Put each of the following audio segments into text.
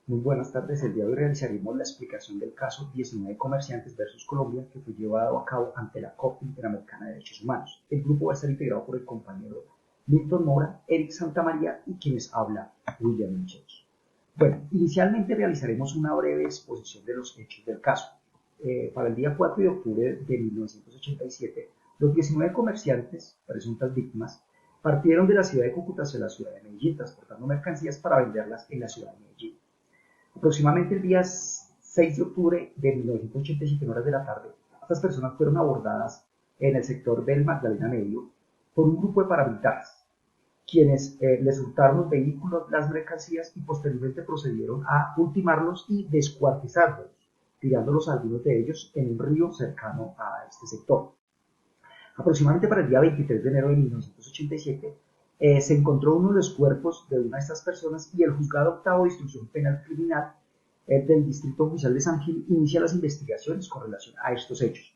Muy buenas tardes. El día de hoy realizaremos la explicación del caso 19 Comerciantes versus Colombia que fue llevado a cabo ante la Corte Interamericana de Derechos Humanos. El grupo va a estar integrado por el compañero Milton Mora, Eric Santamaría y quienes habla William Lancheros. Bueno, inicialmente realizaremos una breve exposición de los hechos del caso. Para el día 4 de octubre de 1987, los 19 comerciantes, presuntas víctimas, partieron de la ciudad de Cúcuta hacia la ciudad de Medellín, transportando mercancías para venderlas en la ciudad de Medellín. Aproximadamente el día 6 de octubre de 1987, en horas de la tarde, estas personas fueron abordadas en el sector del Magdalena Medio por un grupo de paramilitares, quienes les hurtaron los vehículos, las mercancías y posteriormente procedieron a ultimarlos y descuartizarlos, tirándolos a algunos de ellos en un río cercano a este sector. Aproximadamente para el día 23 de enero de 1987, se encontró uno de los cuerpos de una de estas personas y el juzgado octavo de instrucción penal criminal del Distrito Judicial de San Gil inicia las investigaciones con relación a estos hechos.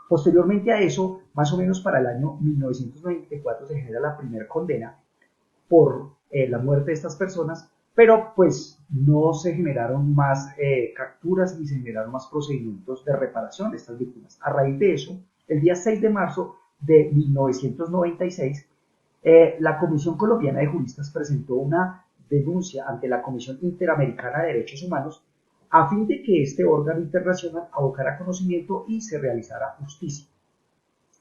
Posteriormente a eso, más o menos para el año 1994 se genera la primera condena por la muerte de estas personas, pero pues no se generaron más capturas ni se generaron más procedimientos de reparación de estas víctimas. A raíz de eso, el día 6 de marzo de 1996, la Comisión Colombiana de Juristas presentó una denuncia ante la Comisión Interamericana de Derechos Humanos a fin de que este órgano internacional abocara conocimiento y se realizara justicia.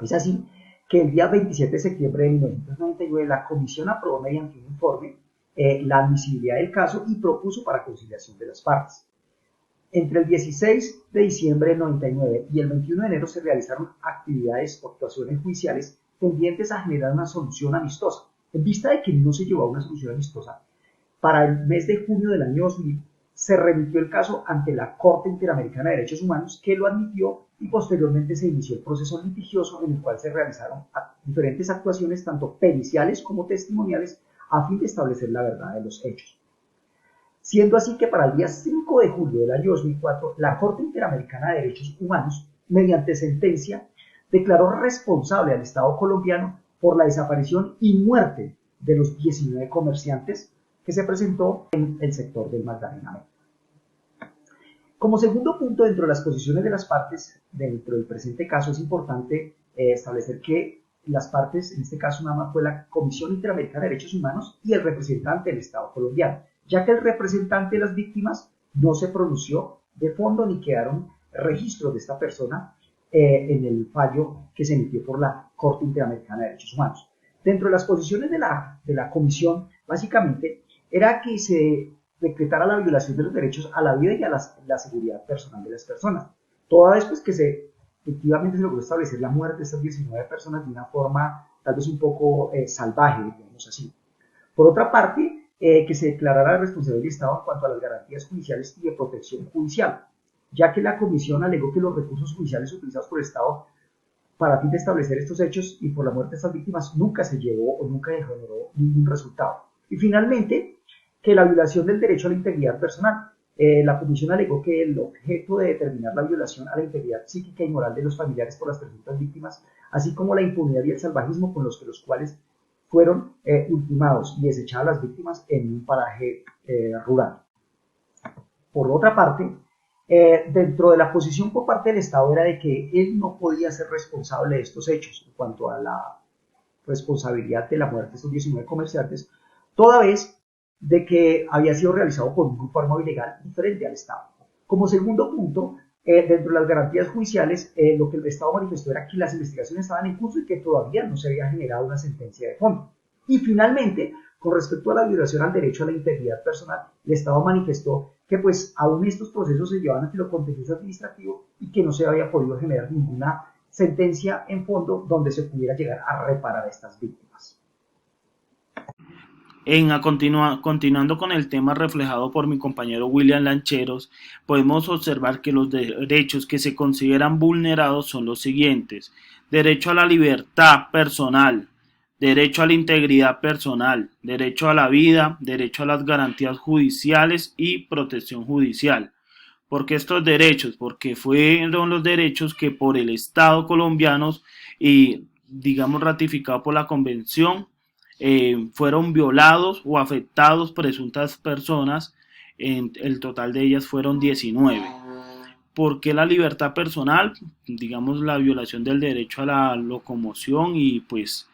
Es así que el día 27 de septiembre de 1999 la Comisión aprobó mediante un informe la admisibilidad del caso y propuso para conciliación de las partes. Entre el 16 de diciembre del 99 y el 21 de enero se realizaron actividades o actuaciones judiciales tendientes a generar una solución amistosa. En vista de que no se llevó a una solución amistosa, para el mes de junio del año 2000 se remitió el caso ante la Corte Interamericana de Derechos Humanos, que lo admitió y posteriormente se inició el proceso litigioso en el cual se realizaron diferentes actuaciones, tanto periciales como testimoniales, a fin de establecer la verdad de los hechos. Siendo así que para el día 5 de julio del año 2004, la Corte Interamericana de Derechos Humanos, mediante sentencia, declaró responsable al Estado colombiano por la desaparición y muerte de los 19 comerciantes que se presentó en el sector del Magdalena Medio. Como segundo punto dentro de las posiciones de las partes, dentro del presente caso es importante establecer que las partes, en este caso nada más fue la Comisión Interamericana de Derechos Humanos y el representante del Estado colombiano, ya que el representante de las víctimas no se pronunció de fondo ni quedaron registros de esta persona en el fallo que se emitió por la Corte Interamericana de Derechos Humanos. Dentro de las posiciones de la Comisión, básicamente, era que se decretara la violación de los derechos a la vida y a la seguridad personal de las personas. Toda vez pues, que efectivamente se logró establecer la muerte de estas 19 personas de una forma tal vez un poco salvaje, digamos así. Por otra parte, que se declarara la responsabilidad del Estado en cuanto a las garantías judiciales y de protección judicial, ya que la Comisión alegó que los recursos judiciales utilizados por el Estado para fin de establecer estos hechos y por la muerte de estas víctimas nunca se llevó o nunca generó ningún resultado. Y finalmente, que la violación del derecho a la integridad personal. La Comisión alegó que el objeto de determinar la violación a la integridad psíquica y moral de los familiares por las presuntas víctimas, así como la impunidad y el salvajismo con los cuales fueron ultimados y desechadas las víctimas en un paraje rural. Por otra parte, dentro de la posición por parte del Estado era de que él no podía ser responsable de estos hechos en cuanto a la responsabilidad de la muerte de estos 19 comerciantes, toda vez de que había sido realizado por un grupo armado ilegal diferente al Estado. Como segundo punto, dentro de las garantías judiciales, lo que el Estado manifestó era que las investigaciones estaban en curso y que todavía no se había generado una sentencia de fondo. Y finalmente, con respecto a la violación al derecho a la integridad personal, el Estado manifestó que pues aún estos procesos se llevaban ante lo contencioso administrativo y que no se había podido generar ninguna sentencia en fondo donde se pudiera llegar a reparar a estas víctimas. Continuando con el tema reflejado por mi compañero William Lancheros, podemos observar que los derechos que se consideran vulnerados son los siguientes: derecho a la libertad personal, derecho a la integridad personal, derecho a la vida, derecho a las garantías judiciales y protección judicial. ¿Por qué estos derechos? Porque fueron los derechos que por el Estado colombiano y digamos ratificado por la Convención fueron violados o afectados presuntas personas el total de ellas fueron 19. ¿Por qué la libertad personal? Digamos, la violación del derecho a la locomoción y pues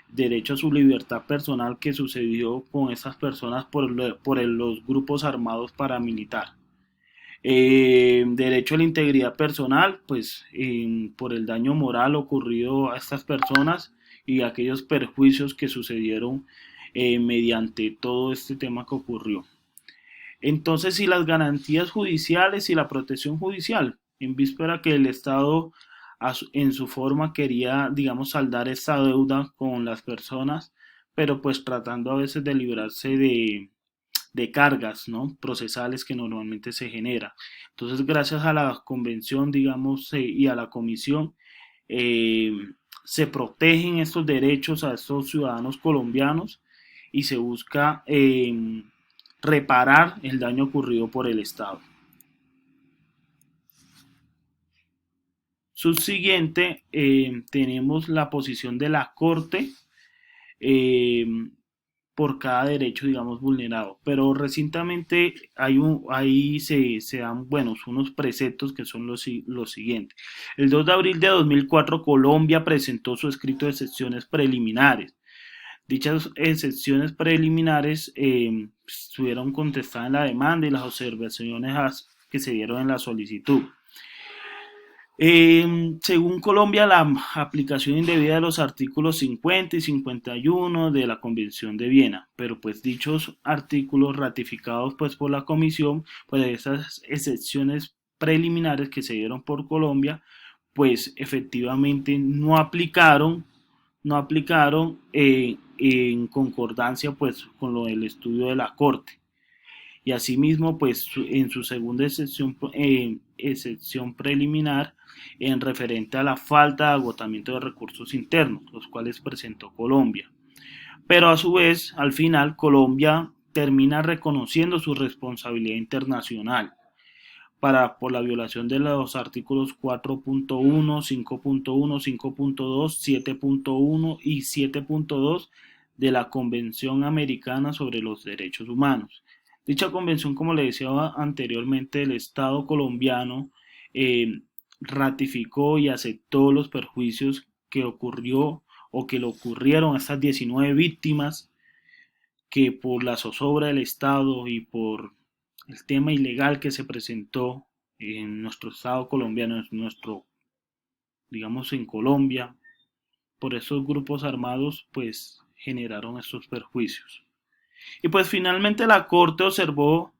derecho a su libertad personal que sucedió con esas personas por los grupos armados paramilitares. Derecho a la integridad personal, pues por el daño moral ocurrido a estas personas y aquellos perjuicios que sucedieron mediante todo este tema que ocurrió. Entonces, si las garantías judiciales y la protección judicial, en víspera que el Estado en su forma quería, digamos, saldar esta deuda con las personas, pero pues tratando a veces de librarse de cargas, ¿no?, procesales que normalmente se genera. Entonces, gracias a la convención, digamos, y a la comisión, eh, se protegen estos derechos a estos ciudadanos colombianos y se busca reparar el daño ocurrido por el Estado. Subsiguiente, tenemos la posición de la Corte por cada derecho, digamos, vulnerado. Pero recientemente ahí se dan, bueno, unos preceptos que son los siguientes. El 2 de abril de 2004, Colombia presentó su escrito de excepciones preliminares. Dichas excepciones preliminares estuvieron contestadas en la demanda y las observaciones que se dieron en la solicitud. Según Colombia, la aplicación indebida de los artículos 50 y 51 de la Convención de Viena, pero pues dichos artículos ratificados pues por la Comisión, pues esas excepciones preliminares que se dieron por Colombia, pues efectivamente no aplicaron en concordancia pues con lo del estudio de la Corte. Y asimismo, pues en su segunda excepción preliminar, en referente a la falta de agotamiento de recursos internos, los cuales presentó Colombia. Pero a su vez, al final, Colombia termina reconociendo su responsabilidad internacional por la violación de los artículos 4.1, 5.1, 5.2, 7.1 y 7.2 de la Convención Americana sobre los Derechos Humanos. Dicha convención, como le decía anteriormente, el Estado colombiano ratificó y aceptó los perjuicios que ocurrió o que le ocurrieron a estas 19 víctimas que por la zozobra del Estado y por el tema ilegal que se presentó en nuestro Estado colombiano, digamos en Colombia, por esos grupos armados, pues generaron estos perjuicios. Y pues finalmente la Corte observó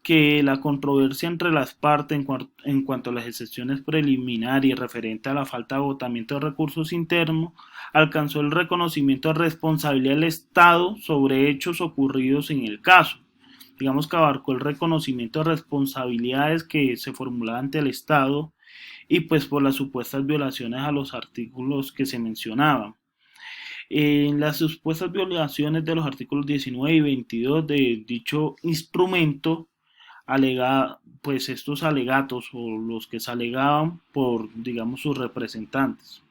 que la controversia entre las partes en cuanto a las excepciones preliminares referente a la falta de agotamiento de recursos internos alcanzó el reconocimiento de responsabilidad del Estado sobre hechos ocurridos en el caso. Digamos que abarcó el reconocimiento de responsabilidades que se formulaban ante el Estado y pues por las supuestas violaciones a los artículos que se mencionaban. En las supuestas violaciones de los artículos 19 y 22 de dicho instrumento, pues estos alegatos o los que se alegaban por, digamos, sus representantes.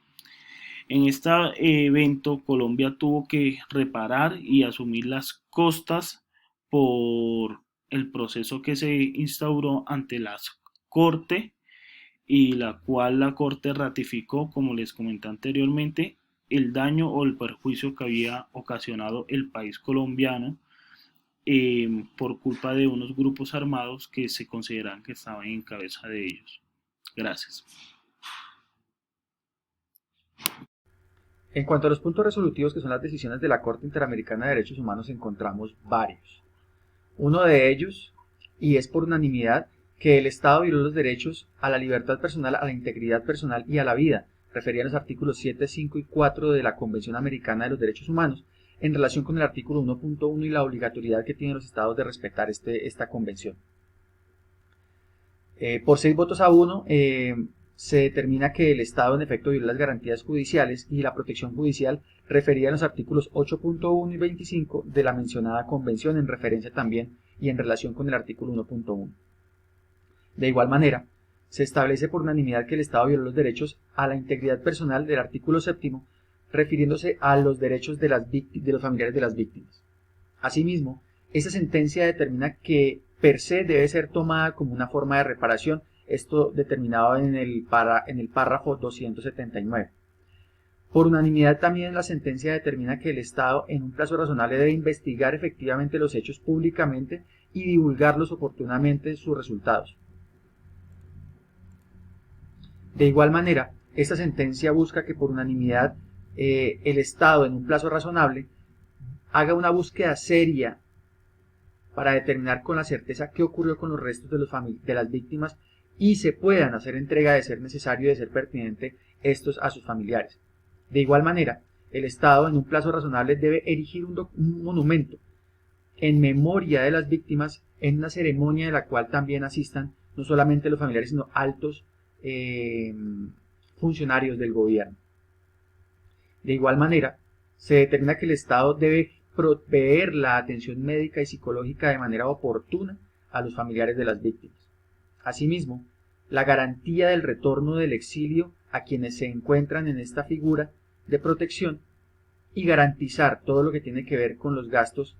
En este evento, Colombia tuvo que reparar y asumir las costas por el proceso que se instauró ante la Corte y la cual la Corte ratificó, como les comenté anteriormente, el daño o el perjuicio que había ocasionado el país colombiano por culpa de unos grupos armados que se consideran que estaban en cabeza de ellos. Gracias. En cuanto a los puntos resolutivos que son las decisiones de la Corte Interamericana de Derechos Humanos, encontramos varios. Uno de ellos, y es por unanimidad, que el Estado violó los derechos a la libertad personal, a la integridad personal y a la vida, refería a los artículos 7, 5 y 4 de la Convención Americana de los Derechos Humanos, en relación con el artículo 1.1 y la obligatoriedad que tienen los estados de respetar esta convención. Por 6 votos a 1, se determina que el Estado en efecto violó las garantías judiciales y la protección judicial referida a los artículos 8.1 y 25 de la mencionada convención, en referencia también y en relación con el artículo 1.1. De igual manera, se establece por unanimidad que el Estado violó los derechos a la integridad personal del artículo 7, refiriéndose a los derechos de los familiares de las víctimas. Asimismo, esta sentencia determina que per se debe ser tomada como una forma de reparación, esto determinado en el párrafo 279. Por unanimidad también la sentencia determina que el Estado en un plazo razonable debe investigar efectivamente los hechos públicamente y divulgarlos oportunamente sus resultados. De igual manera, esta sentencia busca que por unanimidad el Estado en un plazo razonable haga una búsqueda seria para determinar con la certeza qué ocurrió con los restos de las víctimas y se puedan hacer entrega de ser necesario y de ser pertinente estos a sus familiares. De igual manera, el Estado en un plazo razonable debe erigir un monumento en memoria de las víctimas en una ceremonia de la cual también asistan no solamente los familiares sino altos funcionarios del gobierno. De igual manera, se determina que el Estado debe proveer la atención médica y psicológica de manera oportuna a los familiares de las víctimas. Asimismo, la garantía del retorno del exilio a quienes se encuentran en esta figura de protección y garantizar todo lo que tiene que ver con los gastos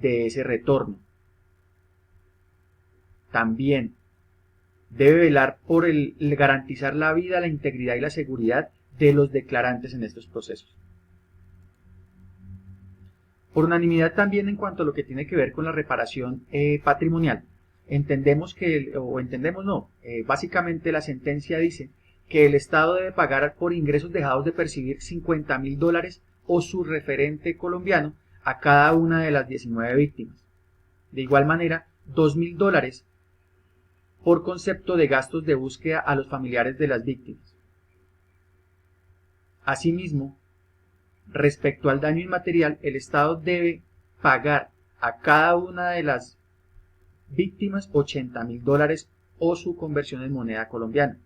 de ese retorno. También debe velar por garantizar la vida, la integridad y la seguridad de los declarantes en estos procesos. Por unanimidad también en cuanto a lo que tiene que ver con la reparación patrimonial, básicamente la sentencia dice que el Estado debe pagar por ingresos dejados de percibir $50.000 o su referente colombiano a cada una de las 19 víctimas. De igual manera, $2.000 por concepto de gastos de búsqueda a los familiares de las víctimas. Asimismo, respecto al daño inmaterial, el Estado debe pagar a cada una de las víctimas $80.000 o su conversión en moneda colombiana.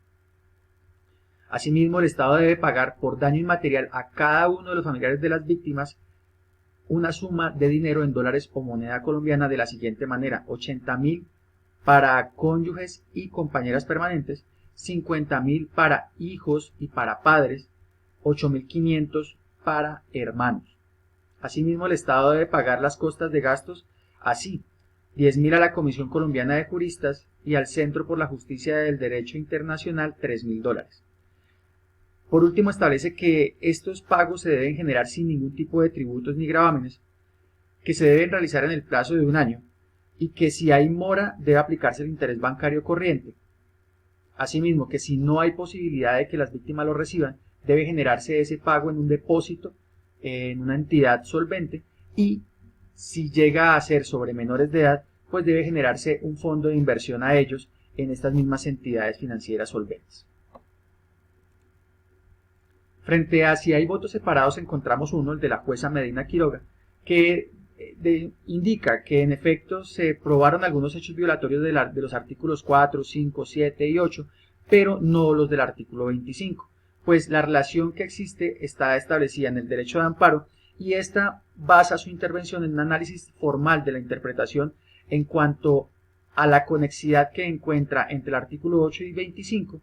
Asimismo, el Estado debe pagar por daño inmaterial a cada uno de los familiares de las víctimas una suma de dinero en dólares o moneda colombiana de la siguiente manera: $80.000 para cónyuges y compañeras permanentes, $50.000 para hijos y para padres, $8.500 para hermanos. Asimismo, el Estado debe pagar las costas de gastos, así $10.000 a la Comisión Colombiana de Juristas y al Centro por la Justicia del Derecho Internacional $3.000. Por último, establece que estos pagos se deben generar sin ningún tipo de tributos ni gravámenes, que se deben realizar en el plazo de un año y que si hay mora debe aplicarse el interés bancario corriente. Asimismo, que si no hay posibilidad de que las víctimas lo reciban, debe generarse ese pago en un depósito en una entidad solvente y si llega a ser sobre menores de edad, pues debe generarse un fondo de inversión a ellos en estas mismas entidades financieras solventes. Frente a si hay votos separados encontramos uno, el de la jueza Medina Quiroga, que indica que en efecto se probaron algunos hechos violatorios de los artículos 4, 5, 7 y 8, pero no los del artículo 25, pues la relación que existe está establecida en el derecho de amparo y esta basa su intervención en un análisis formal de la interpretación en cuanto a la conexidad que encuentra entre el artículo 8 y 25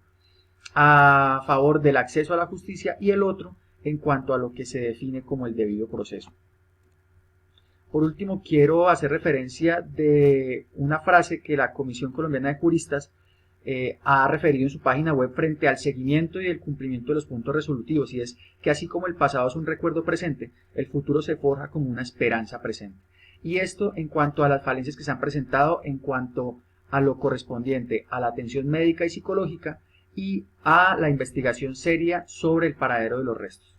a favor del acceso a la justicia y el otro en cuanto a lo que se define como el debido proceso. Por último, quiero hacer referencia de una frase que la Comisión Colombiana de Juristas ha referido en su página web frente al seguimiento y el cumplimiento de los puntos resolutivos, y es que así como el pasado es un recuerdo presente, el futuro se forja como una esperanza presente. Y esto en cuanto a las falencias que se han presentado en cuanto a lo correspondiente a la atención médica y psicológica y a la investigación seria sobre el paradero de los restos.